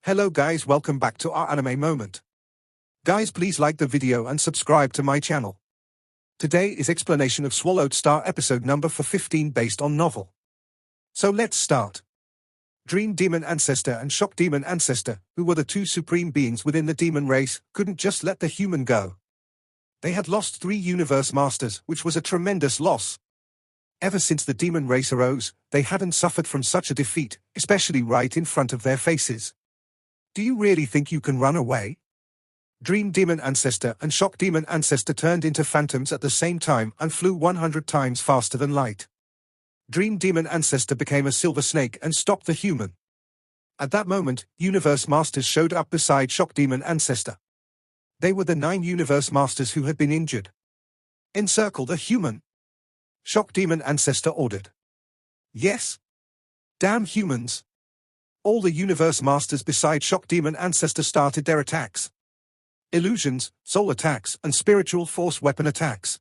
Hello guys, welcome back to our anime moment. Guys, please like the video and subscribe to my channel. Today is explanation of Swallowed Star episode number 15 based on novel. So let's start. Dream Demon Ancestor and Shock Demon Ancestor, who were the two supreme beings within the demon race, couldn't just let the human go. They had lost 3 universe masters, which was a tremendous loss. Ever since the demon race arose, they hadn't suffered from such a defeat, especially right in front of their faces. Do you really think you can run away? Dream Demon Ancestor and Shock Demon Ancestor turned into phantoms at the same time and flew 100 times faster than light. Dream Demon Ancestor became a silver snake and stopped the human. At that moment, Universe Masters showed up beside Shock Demon Ancestor. They were the 9 Universe Masters who had been injured. Encircle the human. Shock Demon Ancestor ordered. Yes. Damn humans. All the Universe Masters beside Shock Demon Ancestor started their attacks. Illusions, soul attacks, and spiritual force weapon attacks.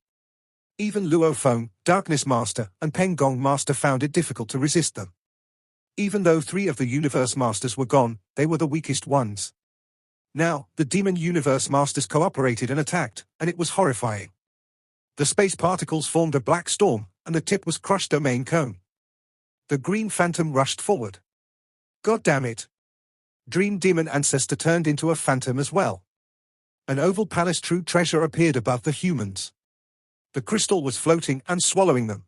Even Luo Feng, Darkness Master, and Peng Gong Master found it difficult to resist them. Even though 3 of the Universe Masters were gone, they were the weakest ones. Now, the Demon Universe Masters cooperated and attacked, and it was horrifying. The space particles formed a black storm, and the tip was crushed domain cone. The Green Phantom rushed forward. God damn it. Dream Demon Ancestor turned into a phantom as well. An oval palace true treasure appeared above the humans. The crystal was floating and swallowing them.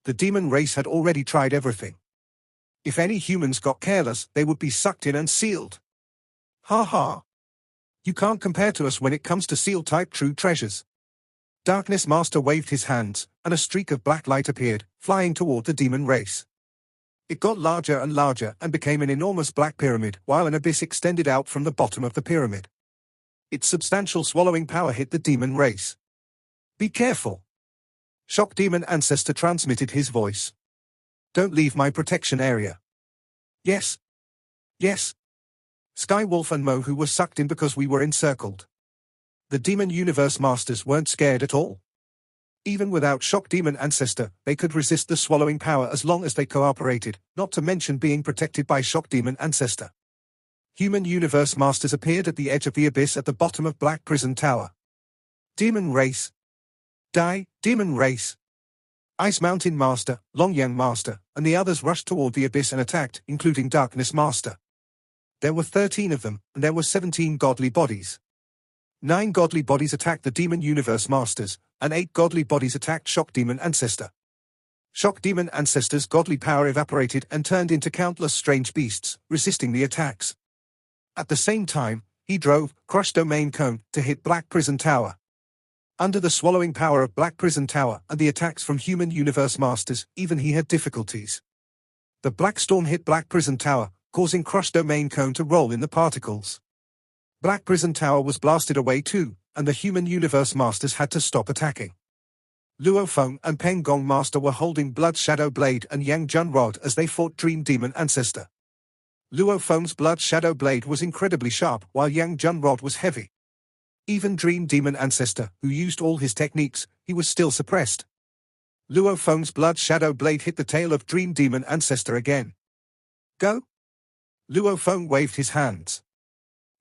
The demon race had already tried everything. If any humans got careless, they would be sucked in and sealed. Ha ha. You can't compare to us when it comes to seal-type true treasures. Darkness Master waved his hands, and a streak of black light appeared, flying toward the demon race. It got larger and larger and became an enormous black pyramid, while an abyss extended out from the bottom of the pyramid. Its substantial swallowing power hit the demon race. Be careful. Shock Demon Ancestor transmitted his voice. Don't leave my protection area. Yes. Yes. Skywolf and Mohu were sucked in because we were encircled. The Demon Universe Masters weren't scared at all. Even without Shock Demon Ancestor, they could resist the swallowing power as long as they cooperated, not to mention being protected by Shock Demon Ancestor. Human Universe Masters appeared at the edge of the abyss at the bottom of Black Prison Tower. Demon Race. Die, Demon Race. Ice Mountain Master, Longyang Master, and the others rushed toward the abyss and attacked, including Darkness Master. There were 13 of them, and there were 17 godly bodies. 9 godly bodies attacked the Demon Universe Masters, and 8 godly bodies attacked Shock Demon Ancestor. Shock Demon Ancestor's godly power evaporated and turned into countless strange beasts, resisting the attacks. At the same time, he drove, crushed domain cone, to hit Black Prison Tower. Under the swallowing power of Black Prison Tower and the attacks from Human Universe Masters, even he had difficulties. The Black Storm hit Black Prison Tower, causing crushed domain cone to roll in the particles. Black Prison Tower was blasted away too, and the Human Universe Masters had to stop attacking. Luo Feng and Peng Gong Master were holding Blood Shadow Blade and Yang Jun Rod as they fought Dream Demon Ancestor. Luo Feng's Blood Shadow Blade was incredibly sharp, while Yang Jun Rod was heavy. Even Dream Demon Ancestor, who used all his techniques, he was still suppressed. Luo Feng's Blood Shadow Blade hit the tail of Dream Demon Ancestor again. Go! Luo Feng waved his hands.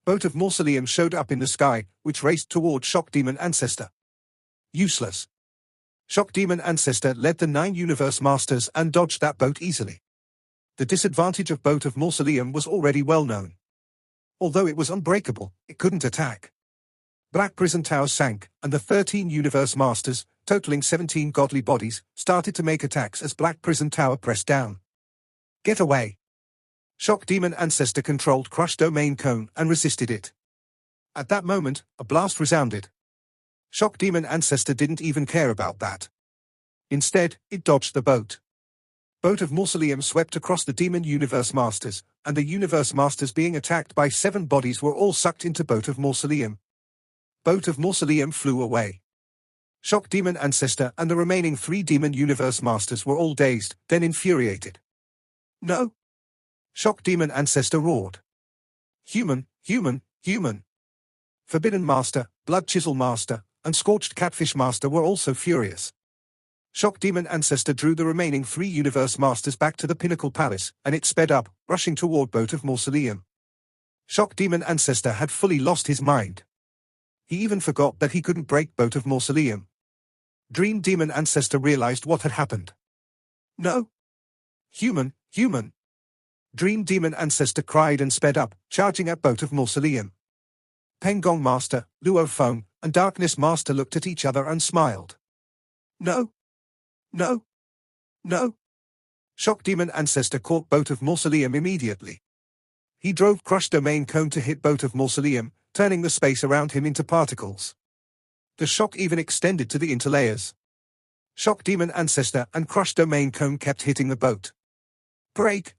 Boat of Mausoleum showed up in the sky, which raced toward Shock Demon Ancestor. Useless. Shock Demon Ancestor led the 9 Universe Masters and dodged that boat easily. The disadvantage of Boat of Mausoleum was already well known. Although it was unbreakable, it couldn't attack. Black Prison Tower sank, and the 13 Universe Masters, totaling 17 godly bodies, started to make attacks as Black Prison Tower pressed down. Get away! Shock Demon Ancestor controlled crushed domain cone and resisted it. At that moment, a blast resounded. Shock Demon Ancestor didn't even care about that. Instead, it dodged the boat. Boat of Mausoleum swept across the Demon Universe Masters, and the Universe Masters being attacked by 7 bodies were all sucked into Boat of Mausoleum. Boat of Mausoleum flew away. Shock Demon Ancestor and the remaining 3 Demon Universe Masters were all dazed, then infuriated. No! Shock Demon Ancestor roared. Human, human, human. Forbidden Master, Blood Chisel Master, and Scorched Catfish Master were also furious. Shock Demon Ancestor drew the remaining 3 Universe Masters back to the Pinnacle Palace, and it sped up, rushing toward Boat of Mausoleum. Shock Demon Ancestor had fully lost his mind. He even forgot that he couldn't break Boat of Mausoleum. Dream Demon Ancestor realized what had happened. No! Human! Dream Demon Ancestor cried and sped up, charging at Boat of Mausoleum. Pengong Master, Luo Feng, and Darkness Master looked at each other and smiled. No! Shock Demon Ancestor caught Boat of Mausoleum immediately. He drove Crush Domain Cone to hit Boat of Mausoleum, turning the space around him into particles. The shock even extended to the interlayers. Shock Demon Ancestor and Crush Domain Cone kept hitting the boat. Break!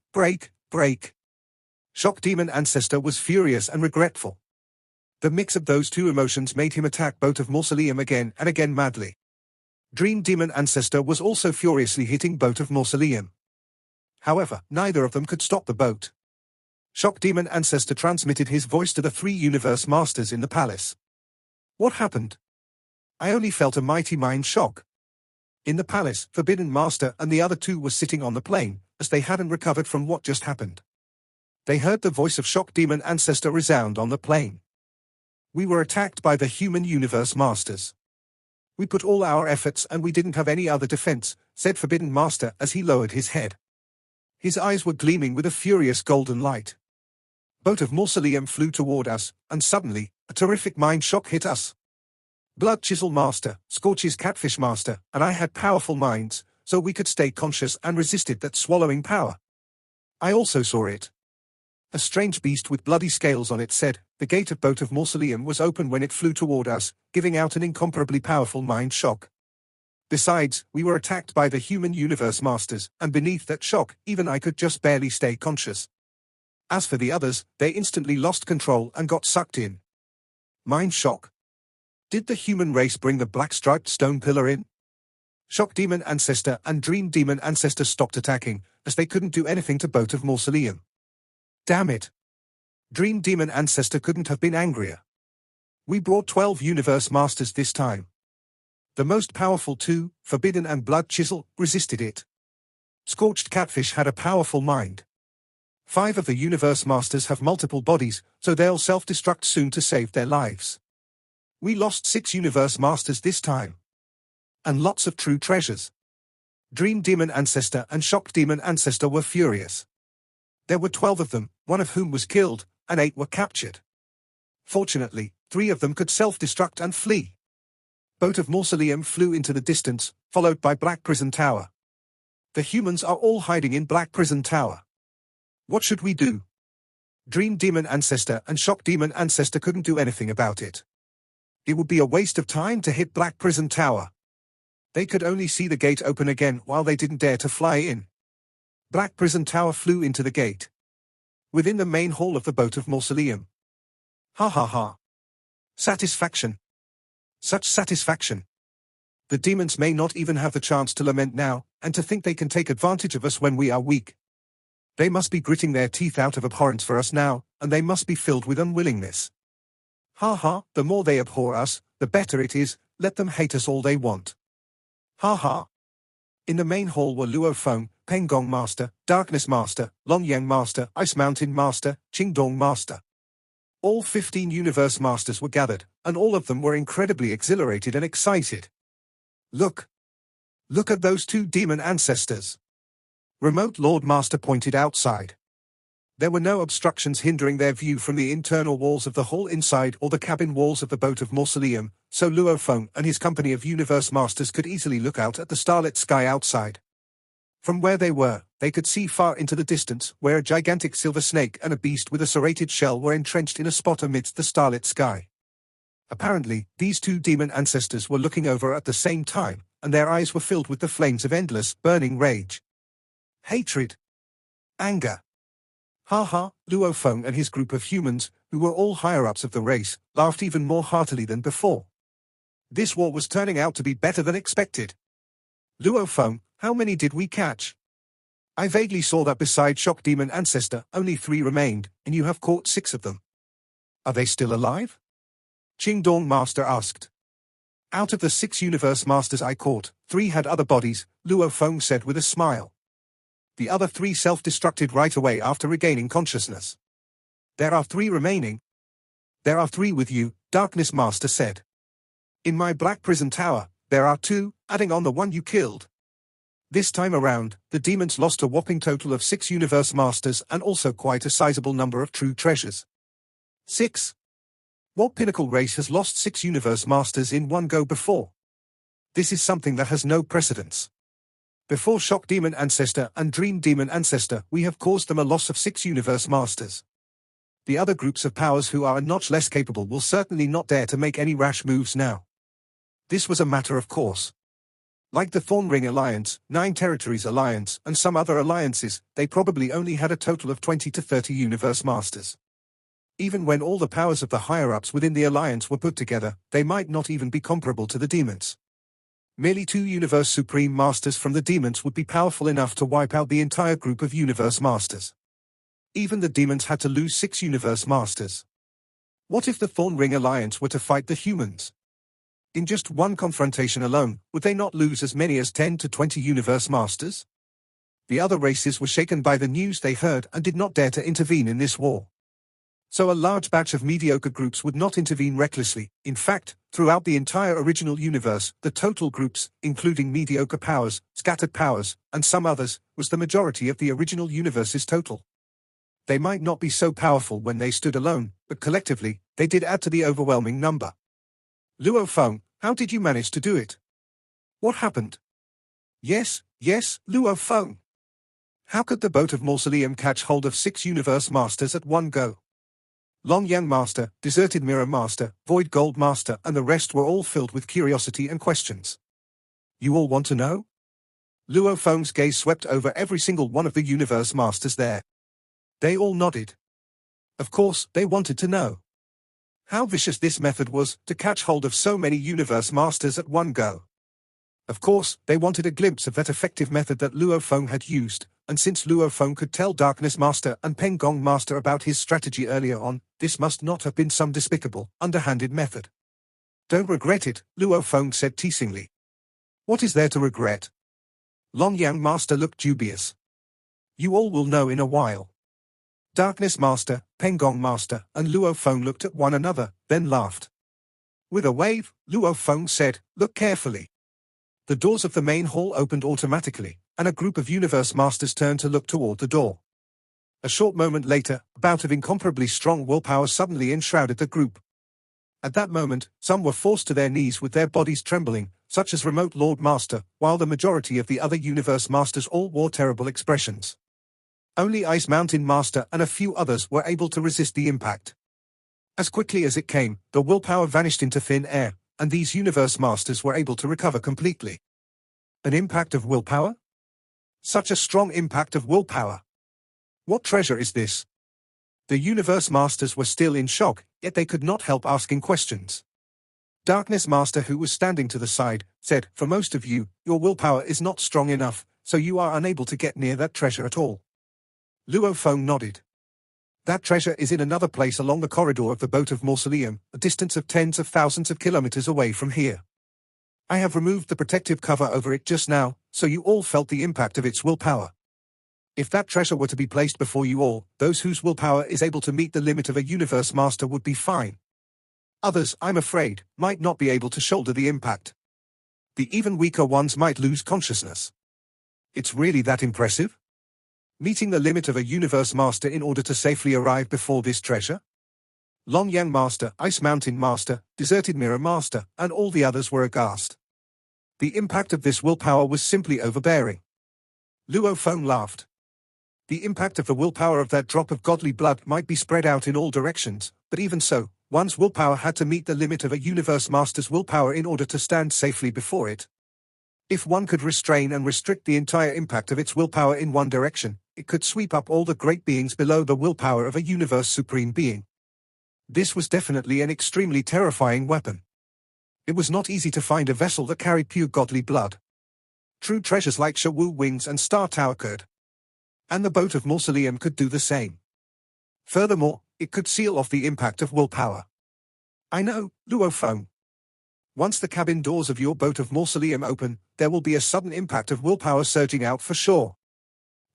Shock Demon Ancestor was furious and regretful. The mix of those two emotions made him attack Boat of Mausoleum again and again madly. Dream Demon Ancestor was also furiously hitting Boat of Mausoleum. However, neither of them could stop the boat. Shock Demon Ancestor transmitted his voice to the 3 Universe Masters in the palace. What happened? I only felt a mighty mind shock. In the palace, Forbidden Master and the other 2 were sitting on the plane, as they hadn't recovered from what just happened. They heard the voice of Shock Demon Ancestor resound on the plane. We were attacked by the human Universe Masters. We put all our efforts and we didn't have any other defense, said Forbidden Master as he lowered his head. His eyes were gleaming with a furious golden light. Boat of Mausoleum flew toward us, and suddenly, a terrific mind shock hit us. Blood Chisel Master, Scorch's Catfish Master, and I had powerful minds, so we could stay conscious and resisted that swallowing power. I also saw it. A strange beast with bloody scales on it said, the gate of Boat of Mausoleum was open when it flew toward us, giving out an incomparably powerful mind shock. Besides, we were attacked by the human Universe Masters, and beneath that shock, even I could just barely stay conscious. As for the others, they instantly lost control and got sucked in. Mind shock. Did the human race bring the black-striped stone pillar in? Shock Demon Ancestor and Dream Demon Ancestor stopped attacking, as they couldn't do anything to Boat of Mausoleum. Damn it! Dream Demon Ancestor couldn't have been angrier. We brought 12 Universe Masters this time. The most powerful 2, Forbidden and Blood Chisel, resisted it. Scorched Catfish had a powerful mind. 5 of the Universe Masters have multiple bodies, so they'll self-destruct soon to save their lives. We lost 6 Universe Masters this time. And lots of true treasures. Dream Demon Ancestor and Shock Demon Ancestor were furious. There were 12 of them, 1 of whom was killed, and 8 were captured. Fortunately, 3 of them could self-destruct and flee. Boat of Mausoleum flew into the distance, followed by Black Prison Tower. The humans are all hiding in Black Prison Tower. What should we do? Dream Demon Ancestor and Shock Demon Ancestor couldn't do anything about it. It would be a waste of time to hit Black Prison Tower. They could only see the gate open again while they didn't dare to fly in. Black Prison Tower flew into the gate. Within the main hall of the Boat of Mausoleum. Ha. Satisfaction. Such satisfaction. The demons may not even have the chance to lament now, and to think they can take advantage of us when we are weak. They must be gritting their teeth out of abhorrence for us now, and they must be filled with unwillingness. Ha, the more they abhor us, the better it is, let them hate us all they want. Ha. In the main hall were Luo Feng, Pengong Master, Darkness Master, Longyang Master, Ice Mountain Master, Qingdong Master. All 15 Universe Masters were gathered, and all of them were incredibly exhilarated and excited. Look at those 2 demon ancestors. Remote Lord Master pointed outside. There were no obstructions hindering their view from the internal walls of the hall inside or the cabin walls of the Boat of Mausoleum, so Luo Feng and his company of Universe Masters could easily look out at the starlit sky outside. From where they were, they could see far into the distance, where a gigantic silver snake and a beast with a serrated shell were entrenched in a spot amidst the starlit sky. Apparently, these 2 demon ancestors were looking over at the same time, and their eyes were filled with the flames of endless, burning rage. Hatred. Anger. Ha, Luo Feng and his group of humans, who were all higher-ups of the race, laughed even more heartily than before. This war was turning out to be better than expected. Luo Feng, how many did we catch? I vaguely saw that beside Shock Demon Ancestor, only 3 remained, and you have caught 6 of them. Are they still alive? Qingdong Master asked. Out of the 6 Universe Masters I caught, 3 had other bodies, Luo Feng said with a smile. The other 3 self-destructed right away after regaining consciousness. There are 3 remaining. There are 3 with you, Darkness Master said. In my black prison tower, there are 2, adding on the one you killed. This time around, the demons lost a whopping total of 6 Universe Masters and also quite a sizable number of true treasures. 6. What pinnacle race has lost 6 Universe Masters in one go before? This is something that has no precedence. Before Shock Demon Ancestor and Dream Demon Ancestor, we have caused them a loss of 6 Universe Masters. The other groups of powers who are a notch less capable will certainly not dare to make any rash moves now. This was a matter of course. Like the Thorn Ring Alliance, 9 Territories Alliance, and some other alliances, they probably only had a total of 20 to 30 Universe Masters. Even when all the powers of the higher-ups within the alliance were put together, they might not even be comparable to the demons. Merely 2 Universe Supreme Masters from the demons would be powerful enough to wipe out the entire group of Universe Masters. Even the demons had to lose 6 Universe Masters. What if the Thorn Ring Alliance were to fight the humans? In just one confrontation alone, would they not lose as many as 10 to 20 Universe Masters? The other races were shaken by the news they heard and did not dare to intervene in this war. So a large batch of mediocre groups would not intervene recklessly. In fact, throughout the entire original universe, the total groups, including mediocre powers, scattered powers, and some others, was the majority of the original universe's total. They might not be so powerful when they stood alone, but collectively, they did add to the overwhelming number. Luo Feng, how did you manage to do it? What happened? Yes, Luo Feng. How could the boat of Mausoleum catch hold of 6 Universe Masters at one go? Long Yang Master, Deserted Mirror Master, Void Gold Master, and the rest were all filled with curiosity and questions. You all want to know? Luo Feng's gaze swept over every single one of the Universe Masters there. They all nodded. Of course, they wanted to know how vicious this method was to catch hold of so many Universe Masters at one go. Of course, they wanted a glimpse of that effective method that Luo Feng had used, and since Luo Feng could tell Darkness Master and Peng Gong Master about his strategy earlier on, this must not have been some despicable, underhanded method. Don't regret it, Luo Feng said teasingly. What is there to regret? Long Yang Master looked dubious. You all will know in a while. Darkness Master, Peng Gong Master, and Luo Feng looked at one another, then laughed. With a wave, Luo Feng said, look carefully. The doors of the main hall opened automatically, and a group of Universe Masters turned to look toward the door. A short moment later, a bout of incomparably strong willpower suddenly enshrouded the group. At that moment, some were forced to their knees with their bodies trembling, such as Remote Lord Master, while the majority of the other Universe Masters all wore terrible expressions. Only Ice Mountain Master and a few others were able to resist the impact. As quickly as it came, the willpower vanished into thin air, and these Universe Masters were able to recover completely. An impact of willpower? Such a strong impact of willpower. What treasure is this? The Universe Masters were still in shock, yet they could not help asking questions. Darkness Master, who was standing to the side, said, for most of you, your willpower is not strong enough, so you are unable to get near that treasure at all. Luo Feng nodded. That treasure is in another place along the corridor of the boat of Mausoleum, a distance of tens of thousands of kilometers away from here. I have removed the protective cover over it just now, so you all felt the impact of its willpower. If that treasure were to be placed before you all, those whose willpower is able to meet the limit of a Universe Master would be fine. Others, I'm afraid, might not be able to shoulder the impact. The even weaker ones might lose consciousness. It's really that impressive? Meeting the limit of a Universe Master in order to safely arrive before this treasure? Long Yang Master, Ice Mountain Master, Deserted Mirror Master, and all the others were aghast. The impact of this willpower was simply overbearing. Luo Feng laughed. The impact of the willpower of that drop of godly blood might be spread out in all directions, but even so, one's willpower had to meet the limit of a Universe Master's willpower in order to stand safely before it. If one could restrain and restrict the entire impact of its willpower in one direction, it could sweep up all the great beings below the willpower of a Universe Supreme Being. This was definitely an extremely terrifying weapon. It was not easy to find a vessel that carried pure godly blood. True treasures like Shawu Wings and Star Tower could. And the boat of Mausoleum could do the same. Furthermore, it could seal off the impact of willpower. I know, Luo Feng. Once the cabin doors of your boat of Mausoleum open, there will be a sudden impact of willpower surging out for sure.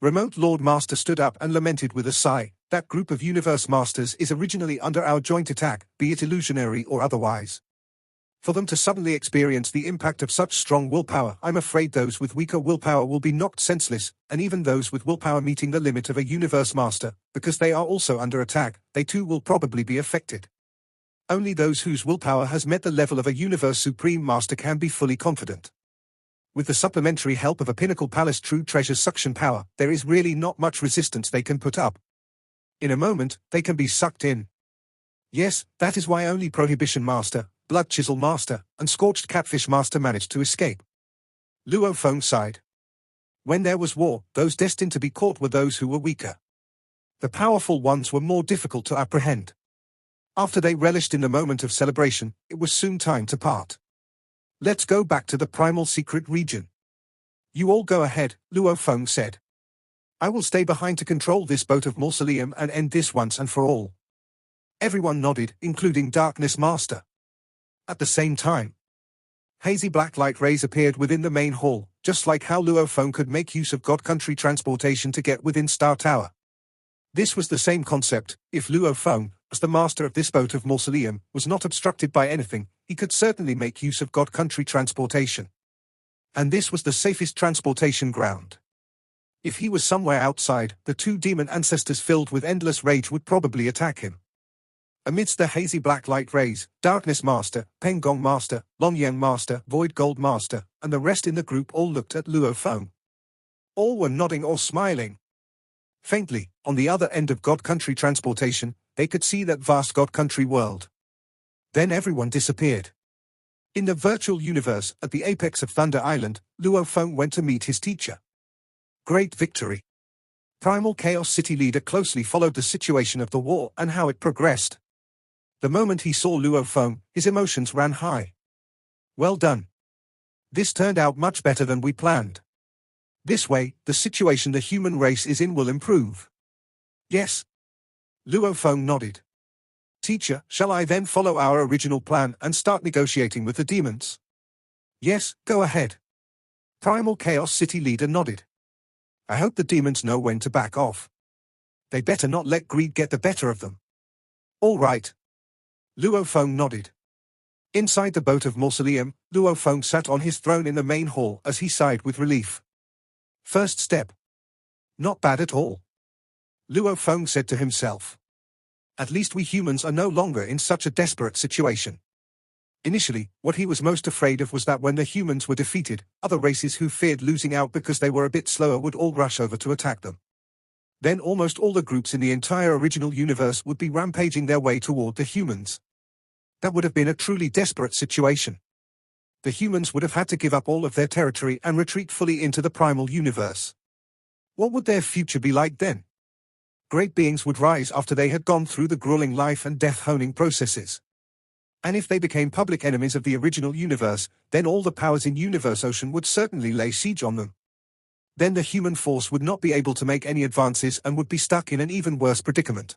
Remote Lord Master stood up and lamented with a sigh, that group of universe masters is originally under our joint attack, be it illusionary or otherwise. For them to suddenly experience the impact of such strong willpower, I'm afraid those with weaker willpower will be knocked senseless, and even those with willpower meeting the limit of a universe master, because they are also under attack, they too will probably be affected. Only those whose willpower has met the level of a universe supreme master can be fully confident. With the supplementary help of a Pinnacle Palace True Treasure's suction power, there is really not much resistance they can put up. In a moment, they can be sucked in. Yes, that is why only Prohibition Master, Blood Chisel Master, and Scorched Catfish Master managed to escape. Luo Feng sighed. When there was war, those destined to be caught were those who were weaker. The powerful ones were more difficult to apprehend. After they relished in the moment of celebration, it was soon time to part. Let's go back to the primal secret region. You all go ahead, Luo Feng said. I will stay behind to control this boat of mausoleum and end this once and for all. Everyone nodded, including Darkness Master. At the same time, hazy black light rays appeared within the main hall, just like how Luo Feng could make use of God Country transportation to get within Star Tower. This was the same concept. If Luo Feng, as the master of this boat of mausoleum, was not obstructed by anything, he could certainly make use of God Country transportation. And this was the safest transportation ground. If he was somewhere outside, the two demon ancestors filled with endless rage would probably attack him. Amidst the hazy black light rays, Darkness Master, Peng Gong Master, Long Yang Master, Void Gold Master, and the rest in the group all looked at Luo Feng. All were nodding or smiling. Faintly, on the other end of God Country transportation, they could see that vast God Country world. Then everyone disappeared. In the virtual universe, at the apex of Thunder Island, Luo Feng went to meet his teacher. Great victory. Primal Chaos City leader closely followed the situation of the war and how it progressed. The moment he saw Luo Feng, his emotions ran high. Well done. This turned out much better than we planned. This way, the situation the human race is in will improve. Yes. Luo Feng nodded. Teacher, shall I then follow our original plan and start negotiating with the demons? Yes, go ahead. Primal Chaos City leader nodded. I hope the demons know when to back off. They better not let greed get the better of them. All right. Luo Feng nodded. Inside the boat of mausoleum, Luo Feng sat on his throne in the main hall as he sighed with relief. First step. Not bad at all. Luo Feng said to himself. At least we humans are no longer in such a desperate situation. Initially, what he was most afraid of was that when the humans were defeated, other races who feared losing out because they were a bit slower would all rush over to attack them. Then almost all the groups in the entire original universe would be rampaging their way toward the humans. That would have been a truly desperate situation. The humans would have had to give up all of their territory and retreat fully into the primal universe. What would their future be like then? Great beings would rise after they had gone through the grueling life and death honing processes. And if they became public enemies of the original universe, then all the powers in Universe Ocean would certainly lay siege on them. Then the human force would not be able to make any advances and would be stuck in an even worse predicament.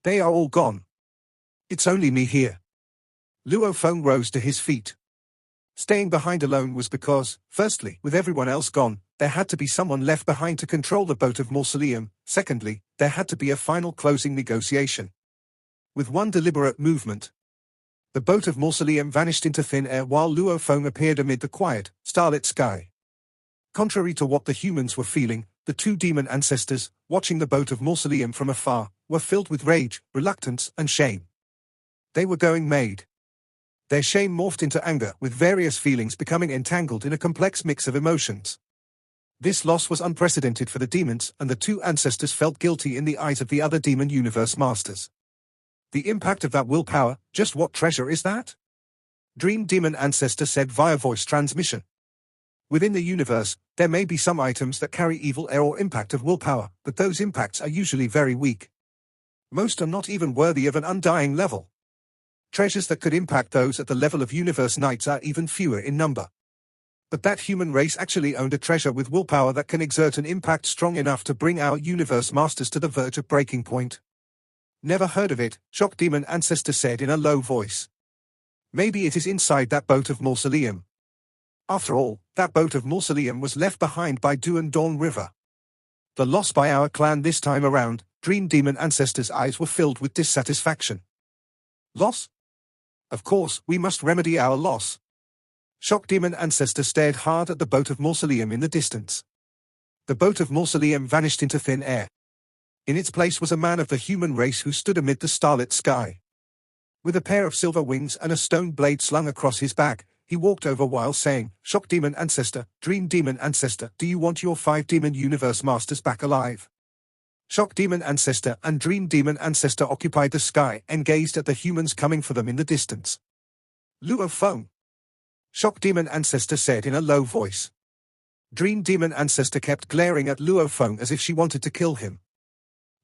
They are all gone. It's only me here. Luo Feng rose to his feet. Staying behind alone was because, firstly, with everyone else gone, there had to be someone left behind to control the boat of mausoleum. Secondly, there had to be a final closing negotiation. With one deliberate movement, the boat of mausoleum vanished into thin air while Luo Feng appeared amid the quiet, starlit sky. Contrary to what the humans were feeling, the two demon ancestors, watching the boat of mausoleum from afar, were filled with rage, reluctance, and shame. They were going mad. Their shame morphed into anger, with various feelings becoming entangled in a complex mix of emotions. This loss was unprecedented for the demons, and the two ancestors felt guilty in the eyes of the other demon universe masters. The impact of that willpower, just what treasure is that? Dream Demon Ancestor said via voice transmission. Within the universe, there may be some items that carry evil air or impact of willpower, but those impacts are usually very weak. Most are not even worthy of an undying level. Treasures that could impact those at the level of universe knights are even fewer in number. But that human race actually owned a treasure with willpower that can exert an impact strong enough to bring our universe masters to the verge of breaking point. Never heard of it, Shock Demon Ancestor said in a low voice. Maybe it is inside that boat of mausoleum. After all, that boat of mausoleum was left behind by Duan Dawn River. The loss by our clan this time around, Dream Demon Ancestor's eyes were filled with dissatisfaction. Loss? Of course, we must remedy our loss. Shock Demon Ancestor stared hard at the boat of Mausoleum in the distance. The boat of Mausoleum vanished into thin air. In its place was a man of the human race who stood amid the starlit sky. With a pair of silver wings and a stone blade slung across his back, he walked over while saying, "Shock Demon Ancestor, Dream Demon Ancestor, do you want your 5 Demon Universe Masters back alive?" Shock Demon Ancestor and Dream Demon Ancestor occupied the sky and gazed at the humans coming for them in the distance. "Luo Feng," Shock Demon Ancestor said in a low voice. Dream Demon Ancestor kept glaring at Luo Feng as if she wanted to kill him.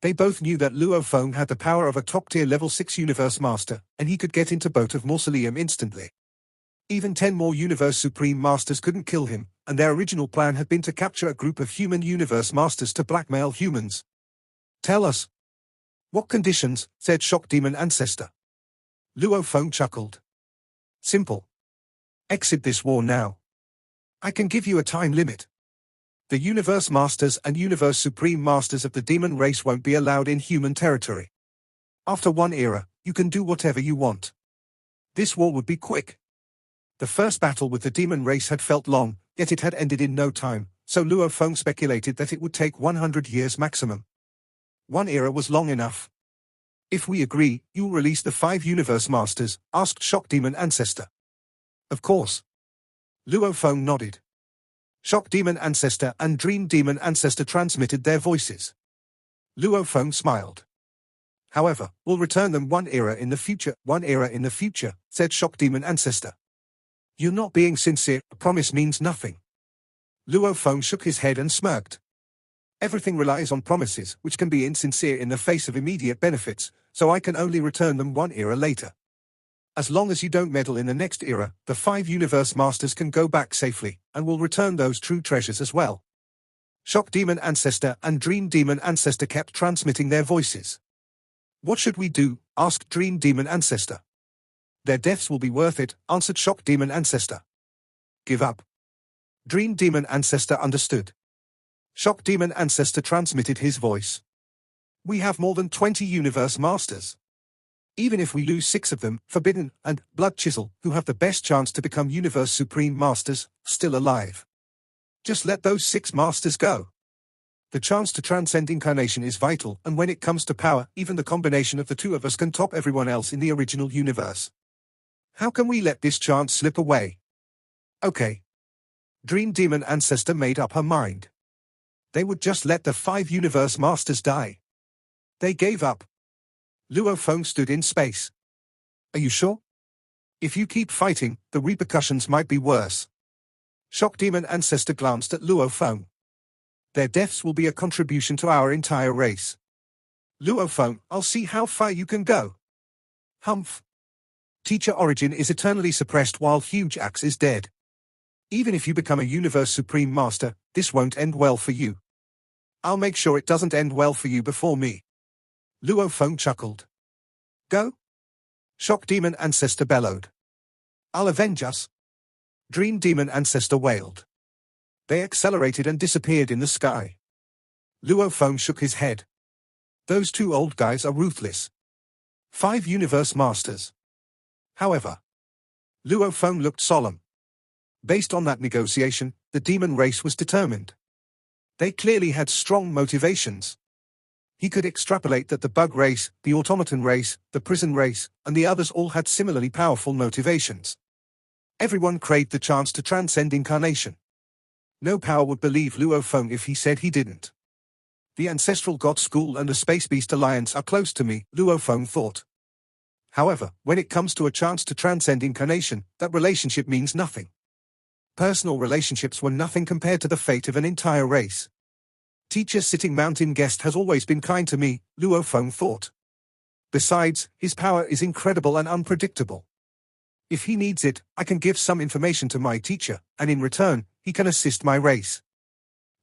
They both knew that Luo Feng had the power of a top-tier level 6 Universe Master, and he could get into Boat of Mausoleum instantly. Even 10 more Universe Supreme Masters couldn't kill him, and their original plan had been to capture a group of human Universe Masters to blackmail humans. "Tell us." "What conditions?" said Shock Demon Ancestor. Luo Feng chuckled. "Simple. Exit this war now. I can give you a time limit. The Universe Masters and Universe Supreme Masters of the demon race won't be allowed in human territory. After one era, you can do whatever you want. This war would be quick." The first battle with the demon race had felt long, yet it had ended in no time, so Luo Feng speculated that it would take 100 years maximum. One era was long enough. "If we agree, you'll release the 5 Universe Masters?" asked Shock Demon Ancestor. "Of course." Luo Feng nodded. Shock Demon Ancestor and Dream Demon Ancestor transmitted their voices. Luo Feng smiled. "However, we'll return them one era in the future, said Shock Demon Ancestor. "You're not being sincere, a promise means nothing." Luo Feng shook his head and smirked. "Everything relies on promises, which can be insincere in the face of immediate benefits, so I can only return them one era later. As long as you don't meddle in the next era, the 5 Universe Masters can go back safely, and will return those true treasures as well." Shock Demon Ancestor and Dream Demon Ancestor kept transmitting their voices. "What should we do?" asked Dream Demon Ancestor. "Their deaths will be worth it," answered Shock Demon Ancestor. "Give up." Dream Demon Ancestor understood. Shock Demon Ancestor transmitted his voice. "We have more than 20 Universe Masters. Even if we lose 6 of them, Forbidden and Blood Chisel, who have the best chance to become Universe Supreme Masters, still alive. Just let those 6 Masters go. The chance to transcend incarnation is vital, and when it comes to power, even the combination of the 2 of us can top everyone else in the original universe. How can we let this chance slip away?" "Okay." Dream Demon Ancestor made up her mind. They would just let the 5 Universe Masters die. They gave up. Luo Feng stood in space. "Are you sure? If you keep fighting, the repercussions might be worse." Shock Demon Ancestor glanced at Luo Feng. "Their deaths will be a contribution to our entire race. Luo Feng, I'll see how far you can go." "Humph. Teacher Origin is eternally suppressed while Huge Axe is dead. Even if you become a Universe Supreme Master, this won't end well for you. I'll make sure it doesn't end well for you before me." Luo Feng chuckled. "Go?" Shock Demon Ancestor bellowed. "I'll avenge us." Dream Demon Ancestor wailed. They accelerated and disappeared in the sky. Luo Feng shook his head. "Those 2 old guys are ruthless. 5 Universe Masters." However, Luo Feng looked solemn. Based on that negotiation, the demon race was determined. They clearly had strong motivations. He could extrapolate that the bug race, the automaton race, the prison race, and the others all had similarly powerful motivations. Everyone craved the chance to transcend incarnation. No power would believe Luo Feng if he said he didn't. The Ancestral God School and the Space Beast Alliance are close to me, Luo Feng thought. However, when it comes to a chance to transcend incarnation, that relationship means nothing. Personal relationships were nothing compared to the fate of an entire race. Teacher Sitting Mountain Guest has always been kind to me, Luo Feng thought. Besides, his power is incredible and unpredictable. If he needs it, I can give some information to my teacher, and in return, he can assist my race.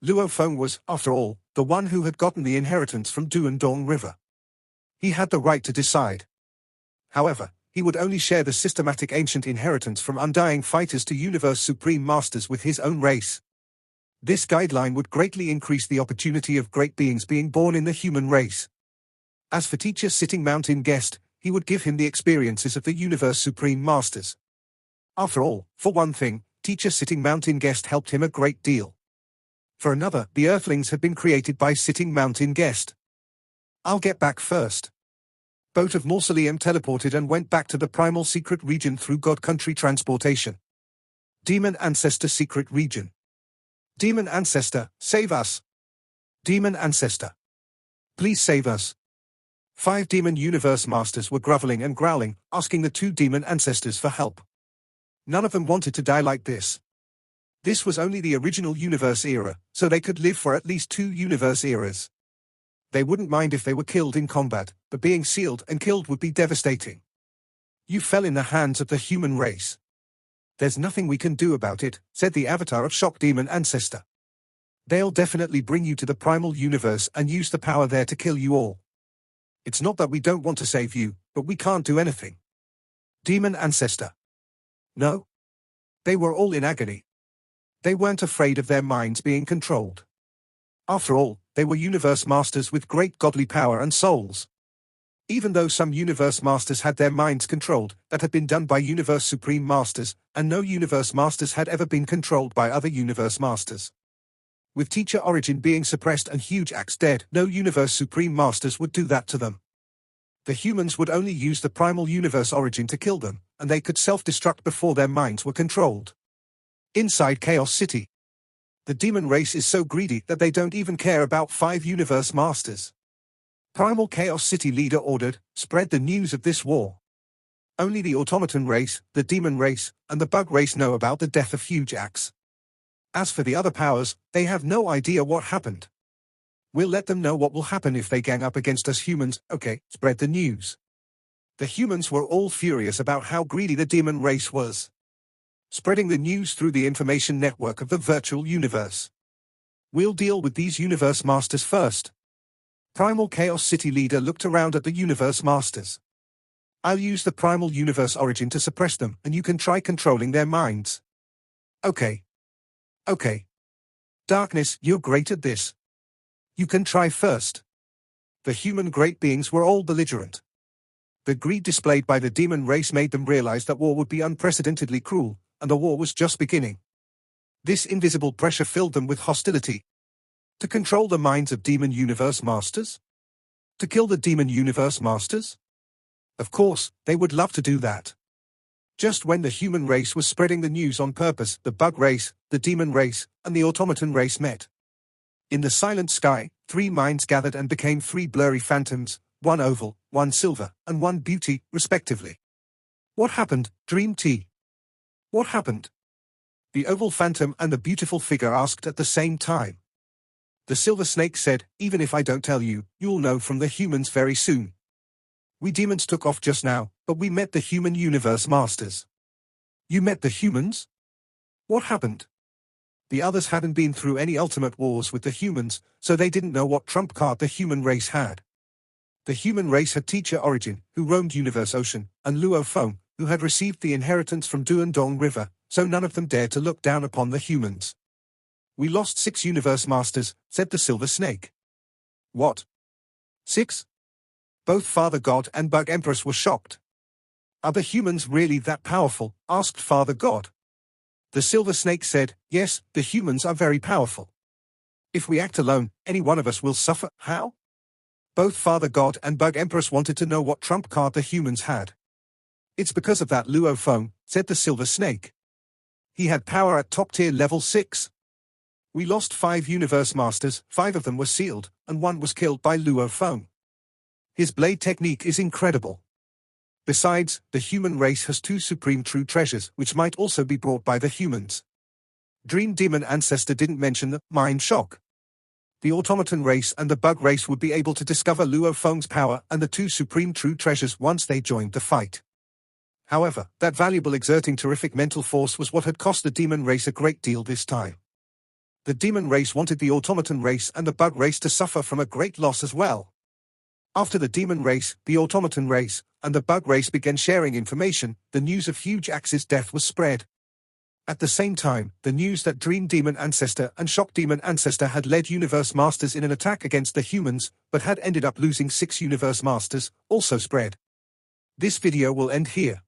Luo Feng was, after all, the one who had gotten the inheritance from Duandong River. He had the right to decide. However, he would only share the systematic ancient inheritance from undying fighters to Universe Supreme Masters with his own race. This guideline would greatly increase the opportunity of great beings being born in the human race. As for Teacher Sitting Mountain Guest, he would give him the experiences of the Universe Supreme Masters. After all, for one thing, Teacher Sitting Mountain Guest helped him a great deal. For another, the Earthlings had been created by Sitting Mountain Guest. I'll get back first. Boat of Mausoleum teleported and went back to the primal secret region through God Country transportation. Demon Ancestor Secret Region. Demon Ancestor, save us. Demon Ancestor. Please save us. 5 Demon Universe Masters were groveling and growling, asking the 2 Demon Ancestors for help. None of them wanted to die like this. This was only the original universe era, so they could live for at least 2 universe eras. They wouldn't mind if they were killed in combat, but being sealed and killed would be devastating. You fell in the hands of the human race. There's nothing we can do about it, said the avatar of Shock Demon Ancestor. They'll definitely bring you to the primal universe and use the power there to kill you all. It's not that we don't want to save you, but we can't do anything. Demon Ancestor. No. They were all in agony. They weren't afraid of their minds being controlled. After all, they were universe masters with great godly power and souls. Even though some universe masters had their minds controlled, that had been done by universe supreme masters, and no universe masters had ever been controlled by other universe masters. With Teacher Origin being suppressed and Huge Axe dead, no universe supreme masters would do that to them. The humans would only use the primal universe Origin to kill them, and they could self-destruct before their minds were controlled. Inside Chaos City. The demon race is so greedy that they don't even care about 5 universe masters. Primal Chaos City leader ordered, spread the news of this war. Only the automaton race, the demon race, and the bug race know about the death of Huge Axe. As for the other powers, they have no idea what happened. We'll let them know what will happen if they gang up against us humans. Okay, spread the news. The humans were all furious about how greedy the demon race was. Spreading the news through the information network of the virtual universe. We'll deal with these universe masters first. Primal Chaos City leader looked around at the universe masters. I'll use the primal universe Origin to suppress them, and you can try controlling their minds. Okay. Okay. Darkness, you're great at this. You can try first. The human great beings were all belligerent. The greed displayed by the demon race made them realize that war would be unprecedentedly cruel, and the war was just beginning. This invisible pressure filled them with hostility. To control the minds of demon universe masters? To kill the demon universe masters? Of course, they would love to do that. Just when the human race was spreading the news on purpose, the bug race, the demon race, and the automaton race met. In the silent sky, 3 minds gathered and became 3 blurry phantoms, 1 oval, 1 silver, and 1 beauty, respectively. What happened, Dream T? What happened? The oval phantom and the beautiful figure asked at the same time. The silver snake said, even if I don't tell you, you'll know from the humans very soon. We demons took off just now, but we met the human universe masters. You met the humans? What happened? The others hadn't been through any ultimate wars with the humans, so they didn't know what trump card the human race had. The human race had Teacher Origin, who roamed Universe Ocean, and Luo Feng, who had received the inheritance from Duandong River, so none of them dared to look down upon the humans. We lost 6 universe masters, said the silver snake. What? 6? Both Father God and Bug Empress were shocked. Are the humans really that powerful? Asked Father God. The silver snake said, yes, the humans are very powerful. If we act alone, any one of us will suffer. How? Both Father God and Bug Empress wanted to know what trump card the humans had. It's because of that Luo Feng, said the silver snake. He had power at top tier level 6. We lost 5 universe masters, 5 of them were sealed, and 1 was killed by Luo Feng. His blade technique is incredible. Besides, the human race has 2 supreme true treasures, which might also be brought by the humans. Dream Demon Ancestor didn't mention the mind shock. The automaton race and the bug race would be able to discover Luo Feng's power and the 2 supreme true treasures once they joined the fight. However, that valuable exerting terrific mental force was what had cost the demon race a great deal this time. The demon race wanted the automaton race and the bug race to suffer from a great loss as well. After the demon race, the automaton race, and the bug race began sharing information, the news of Huge Axe's death was spread. At the same time, the news that Dream Demon Ancestor and Shock Demon Ancestor had led Universe Masters in an attack against the humans, but had ended up losing 6 Universe Masters, also spread. This video will end here.